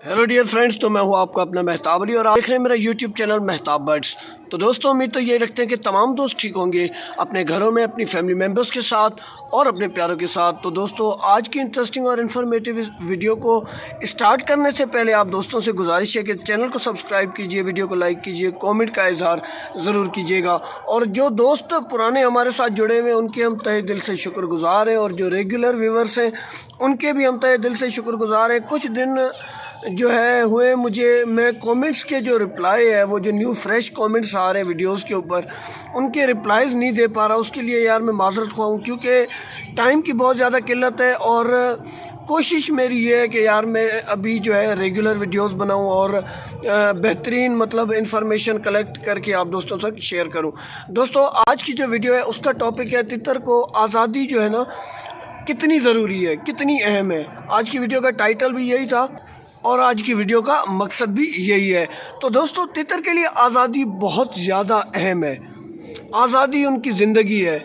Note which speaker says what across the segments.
Speaker 1: Hello dear friends, तो मैं हूं आपका अपना महताब अली और आप देख रहे हैं मेरा यूट्यूब चैनल महताब बर्ड्स। तो दोस्तों, उम्मीद तो ये रखते हैं कि तमाम दोस्त ठीक होंगे अपने घरों में, अपनी फैमिली मेम्बर्स के साथ और अपने प्यारों के साथ। तो दोस्तों, आज की इंटरेस्टिंग और इन्फॉर्मेटिव वीडियो को स्टार्ट करने से पहले आप दोस्तों से गुजारिश है कि चैनल को सब्सक्राइब कीजिए, वीडियो को लाइक कीजिए, कॉमेंट का इजहार ज़रूर कीजिएगा। और जो दोस्त पुराने हमारे साथ जुड़े हुए हैं उनके हम तहे दिल से शुक्रगुजार हैं, और जो रेगुलर व्यूवर्स हैं उनके भी हम तहे दिल से शुक्रगुजार हैं। कुछ दिन जो है हुए मैं कमेंट्स के जो रिप्लाई है, वो जो न्यू फ्रेश कमेंट्स आ रहे हैं वीडियोस के ऊपर, उनके रिप्लाईज़ नहीं दे पा रहा। उसके लिए यार मैं माजरत ख्वाह हूँ, क्योंकि टाइम की बहुत ज़्यादा किल्लत है। और कोशिश मेरी ये है कि यार मैं अभी जो है रेगुलर वीडियोस बनाऊं और बेहतरीन मतलब इंफॉर्मेशन कलेक्ट करके आप दोस्तों तक शेयर करूं। दोस्तों, आज की जो वीडियो है उसका टॉपिक है तितर को आज़ादी जो है ना कितनी ज़रूरी है, कितनी अहम है। आज की वीडियो का टाइटल भी यही था और आज की वीडियो का मकसद भी यही है। तो दोस्तों, तितर के लिए आज़ादी बहुत ज़्यादा अहम है। आज़ादी उनकी ज़िंदगी है।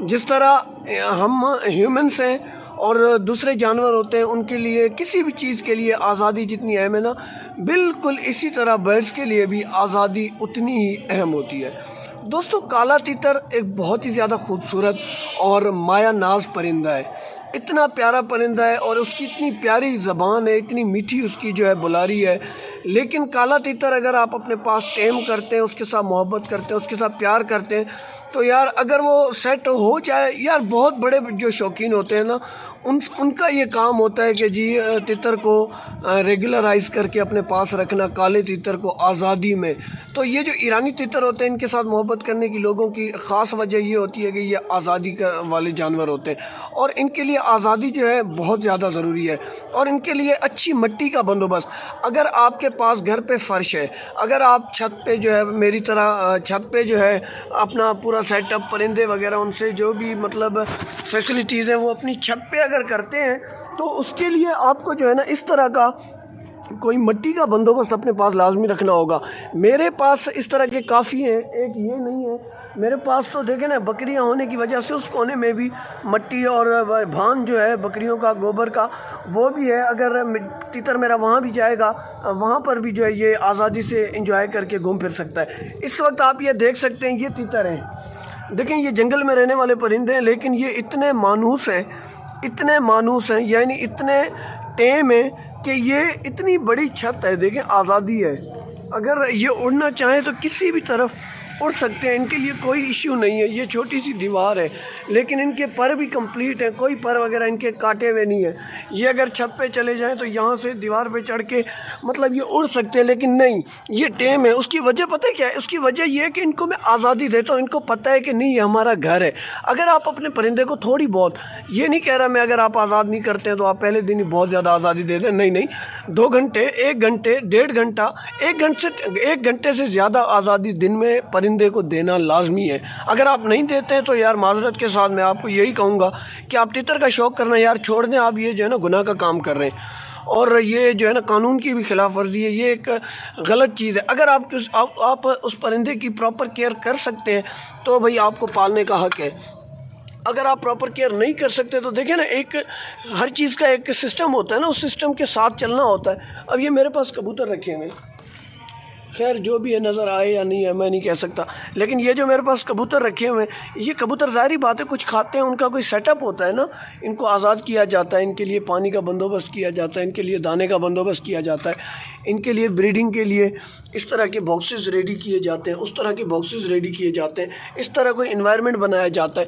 Speaker 1: जिस तरह हम ह्यूमंस हैं और दूसरे जानवर होते हैं, उनके लिए किसी भी चीज़ के लिए आज़ादी जितनी अहम है ना, बिल्कुल इसी तरह बर्ड्स के लिए भी आज़ादी उतनी ही अहम होती है। दोस्तों, काला तीतर एक बहुत ही ज़्यादा खूबसूरत और माया नाज परिंदा है। इतना प्यारा परिंदा है और उसकी इतनी प्यारी ज़बान है, इतनी मीठी उसकी जो है बुलारी है। लेकिन काला तीतर अगर आप अपने पास टेम करते हैं, उसके साथ मोहब्बत करते हैं, उसके साथ प्यार करते हैं, तो यार अगर वो सेट हो जाए, यार बहुत बड़े जो शौकीन होते हैं ना, उनका ये काम होता है कि जी तितर को रेगुलराइज करके अपने पास रखना, काले तीतर को आज़ादी में। तो ये जो ईरानी तीतर होते हैं, इनके साथ मोहब्बत करने की लोगों की ख़ास वजह ये होती है कि ये आज़ादी का वाले जानवर होते हैं और इनके लिए आज़ादी जो है बहुत ज़्यादा ज़रूरी है। और इनके लिए अच्छी मिट्टी का बंदोबस्त, अगर आपके पास घर पे फ़र्श है, अगर आप छत पे जो है मेरी तरह छत पे जो है अपना पूरा सेटअप परिंदे वगैरह उनसे जो भी मतलब फैसिलिटीज़ हैं वो अपनी छत पे अगर करते हैं, तो उसके लिए आपको जो है ना इस तरह का कोई मिट्टी का बंदोबस्त अपने पास लाजमी रखना होगा। मेरे पास इस तरह के काफ़ी हैं, एक ये नहीं है मेरे पास। तो देखें ना, बकरियां होने की वजह से उस कोने में भी मिट्टी और भान जो है बकरियों का गोबर का वो भी है। अगर तीतर मेरा वहाँ भी जाएगा, वहाँ पर भी जो है ये आज़ादी से एंजॉय करके घूम फिर सकता है। इस वक्त आप ये देख सकते हैं, ये तीतर हैं। देखें, ये जंगल में रहने वाले परिंदे हैं, लेकिन ये इतने मानूस हैं, इतने मानूस हैं, यानी इतने टेम हैं कि ये इतनी बड़ी छत है। देखें, आज़ादी है। अगर ये उड़ना चाहें तो किसी भी तरफ उड़ सकते हैं, इनके लिए कोई इश्यू नहीं है। ये छोटी सी दीवार है, लेकिन इनके पर भी कंप्लीट हैं, कोई पर वगैरह इनके काटे हुए नहीं है। ये अगर छत पे चले जाएं तो यहाँ से दीवार पे चढ़ के मतलब ये उड़ सकते हैं, लेकिन नहीं, ये टेम है। उसकी वजह पता है क्या है? उसकी वजह ये है कि इनको मैं आज़ादी देता हूँ। इनको पता है कि नहीं, ये हमारा घर है। अगर आप अपने परिंदे को थोड़ी बहुत, ये नहीं कह रहा मैं, अगर आप आज़ाद नहीं करते हैं तो आप पहले दिन ही बहुत ज़्यादा आज़ादी दे दें, नहीं नहीं, 2 घंटे, 1 घंटे, 1.5 घंटा, 1 घंटे से ज़्यादा आज़ादी दिन में परिंदे को देना लाजमी है। अगर आप नहीं देते हैं तो यार माजरत के साथ मैं आपको यही कहूँगा कि आप तितर का शौक़ करना यार छोड़ दें। आप ये जो है ना गुनाह का काम कर रहे हैं और ये जो है ना कानून की भी खिलाफ वर्जी है। ये एक गलत चीज़ है। अगर आप उस परिंदे की प्रॉपर केयर कर सकते हैं तो भाई आपको पालने का हक़ है। अगर आप प्रॉपर केयर नहीं कर सकते तो देखिए ना, एक हर चीज़ का एक सिस्टम होता है ना, उस सिस्टम के साथ चलना होता है। अब ये मेरे पास कबूतर रखे हुए, खैर जो भी है, नज़र आए या नहीं है मैं नहीं कह सकता, लेकिन ये जो मेरे पास कबूतर रखे हुए हैं, ये कबूतर ज़ाहिर बात है कुछ खाते हैं, उनका कोई सेटअप होता है ना। इनको आज़ाद किया जाता है, इनके लिए पानी का बंदोबस्त किया जाता है, इनके लिए दाने का बंदोबस्त किया जाता है, इनके लिए ब्रीडिंग के लिए इस तरह के बॉक्सेस रेडी किए जाते हैं, उस तरह के बॉक्सेस रेडी किए जाते हैं, इस तरह कोई इन्वायरमेंट बनाया जाता है।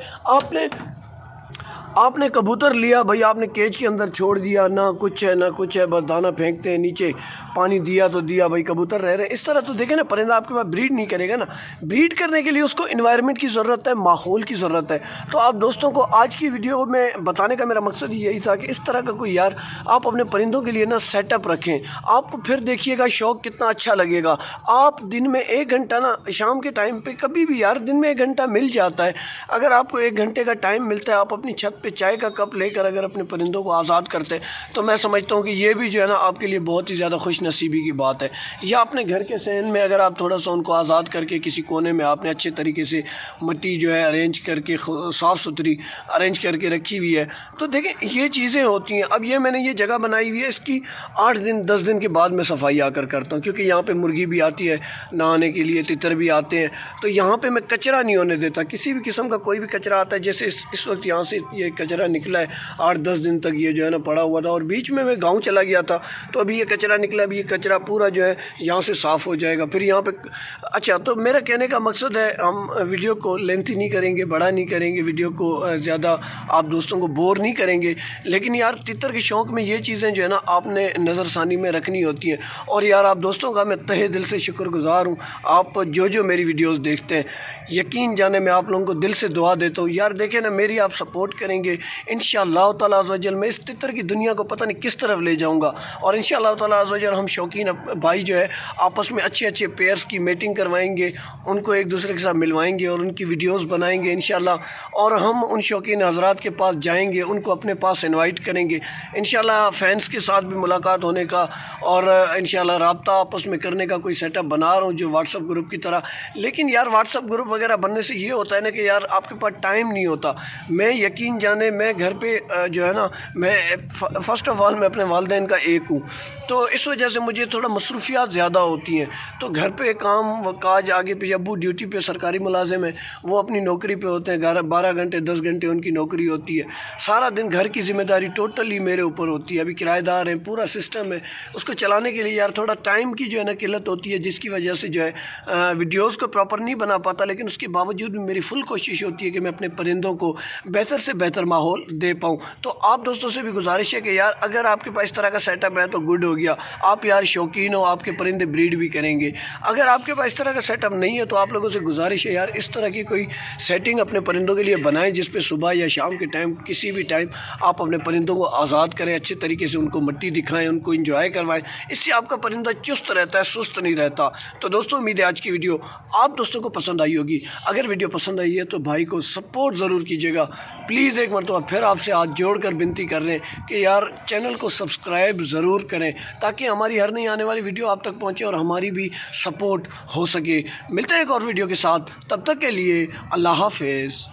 Speaker 1: आपने कबूतर लिया भाई, आपने केज के अंदर छोड़ दिया, ना कुछ है ना कुछ है, बस दाना फेंकते हैं नीचे, पानी दिया तो दिया, भाई कबूतर रह रहे हैं। इस तरह तो देखें ना, परिंदा आपके पास ब्रीड नहीं करेगा ना। ब्रीड करने के लिए उसको इन्वायरमेंट की ज़रूरत है, माहौल की ज़रूरत है। तो आप दोस्तों को आज की वीडियो में बताने का मेरा मकसद यही था कि इस तरह का कोई यार आप अपने परिंदों के लिए ना सेटअप रखें। आपको फिर देखिएगा शौक़ कितना अच्छा लगेगा। आप दिन में 1 घंटा ना, शाम के टाइम पर कभी भी यार दिन में 1 घंटा मिल जाता है, अगर आपको 1 घंटे का टाइम मिलता है, आप अपनी छत پہ چائے کا کپ لے کر اگر اپنے پرندوں کو آزاد کرتے تو میں سمجھتا ہوں کہ یہ بھی جو ہے نا آپ کے لیے بہت ہی زیادہ خوش نصیبی کی بات ہے۔ یا اپنے گھر کے صحن میں اگر آپ تھوڑا سا ان کو آزاد کر کے کسی کونے میں آپ نے اچھے طریقے سے مٹی جو ہے ارینج کر کے صاف ستھری ارینج کر کے رکھی ہوئی ہے تو دیکھیں یہ چیزیں ہوتی ہیں۔ اب یہ میں نے یہ جگہ بنائی ہوئی ہے، اس کی 8 دن 10 دن کے بعد میں صفائی آ کر کرتا ہوں، کیونکہ یہاں پہ مرغی بھی آتی ہے نہانے کے لیے، تتر بھی آتے ہیں، تو یہاں پہ میں کچرا نہیں ہونے دیتا۔ کسی بھی قسم کا کوئی بھی کچرا آتا ہے، جیسے اس وقت یہاں سے یہ کچرا نکلا ہے 8-10 دن تک یہ جو ہے نا پڑا ہوا تھا، اور بیچ میں گاؤں چلا گیا تھا تو ابھی یہ کچرا نکلا، ابھی یہ کچرا پورا جو ہے یہاں سے صاف ہو جائے گا پھر یہاں پہ۔ اچھا، تو میرا کہنے کا مقصد ہے ہم ویڈیو کو لینتھی نہیں کریں گے، بڑا نہیں کریں گے، ویڈیو کو زیادہ آپ دوستوں کو بور نہیں کریں گے، لیکن یار تتر کے شوق میں یہ چیزیں جو ہے نا آپ نے نظر ثانی میں رکھنی ہوتی ہیں۔ اور یار آپ دوستوں کا میں تہہ دل سے شکر گزار ہوں، آپ جو میری ویڈیوز دیکھتے ہیں، یقین جانے میں آپ لوگوں کو دل سے دعا دیتا ہوں۔ یار دیکھیں نا، میری آپ سپورٹ کریں گے انشاءاللہ تعالی عز و جل میں اس تتر کی دنیا کو پتہ نہیں کس طرف لے جاؤں گا، اور انشاءاللہ تعالی عز و جل ہم شوقین بھائی جو ہے آپس میں اچھے اچھے پیئرز کی میٹنگ کروائیں گے، ان کو ایک دوسرے کے ساتھ ملوائیں گے اور ان کی ویڈیوز بنائیں گے انشاءاللہ، اور ہم ان شوقین حضرات کے پاس جائیں گے، ان کو اپنے پاس انوائٹ کریں گے انشاءاللہ، فینس کے ساتھ بھی ملاقات ہونے کا اور انشاءاللہ رابطہ آپس میں کرنے کا کوئی سیٹ اپ بنا رہا ہوں جو واٹس ایپ گروپ کی طرح۔ لیکن یار واٹس ایپ گروپ وغیرہ بننے سے یہ ہوتا ہے نا کہ یار آپ کے پاس ٹائم نہیں ہوتا۔ میں یقین جانے میں گھر پہ جو ہے نا، میں فرسٹ آف آل میں اپنے والدین کا ایک ہوں، تو اس وجہ سے مجھے تھوڑا مصروفیات زیادہ ہوتی ہیں، تو گھر پہ کام کاج آگے پیچھے، ابو ڈیوٹی پہ سرکاری ملازم ہیں، وہ اپنی نوکری پہ ہوتے ہیں، 12 گھنٹے 10 گھنٹے ان کی نوکری ہوتی ہے، سارا دن گھر کی ذمہ داری ٹوٹلی میرے اوپر ہوتی ہے، ابھی کرایہ دار ہیں، پورا سسٹم ہے، اس کو چلانے کے لیے یار تھوڑا ٹائم کی جو ہے نا قلت ہوتی ہے، جس کی وجہ سے جو ہے ویڈیوز کو پراپر نہیں بنا پاتا، لیکن اس کے باوجود بھی میری فل کوشش ہوتی ہے کہ میں اپنے پرندوں کو بہتر سے بہتر ماحول دے پاؤں۔ تو آپ دوستوں سے بھی گزارش ہے کہ یار اگر آپ کے پاس اس طرح کا سیٹ اپ ہے تو گڈ ہو گیا، آپ یار شوقین ہو، آپ کے پرندے بریڈ بھی کریں گے۔ اگر آپ کے پاس اس طرح کا سیٹ اپ نہیں ہے تو آپ لوگوں سے گزارش ہے یار اس طرح کی کوئی سیٹنگ اپنے پرندوں کے لیے بنائیں، جس پہ صبح یا شام کے ٹائم کسی بھی ٹائم آپ اپنے پرندوں کو آزاد کریں، اچھے طریقے سے ان کو مٹی دکھائیں، ان کو انجوائے کروائیں، اس سے آپ کا پرندہ چست رہتا ہے، سست نہیں رہتا۔ تو دوستوں امید ہے آج کی ویڈیو آپ دوستوں کو پسند آئی ہوگی، اگر ویڈیو پسند آئی ہے تو بھائی کو سپورٹ ضرور کیجیے گا پلیز۔ ایک مرتبہ پھر آپ سے ہاتھ جوڑ کر بنتی کر رہے ہیں کہ یار چینل کو سبسکرائب ضرور کریں تاکہ ہماری ہر نئی آنے والی ویڈیو آپ تک پہنچے اور ہماری بھی سپورٹ ہو سکے۔ ملتے ہیں ایک اور ویڈیو کے ساتھ، تب تک کے لیے اللہ حافظ۔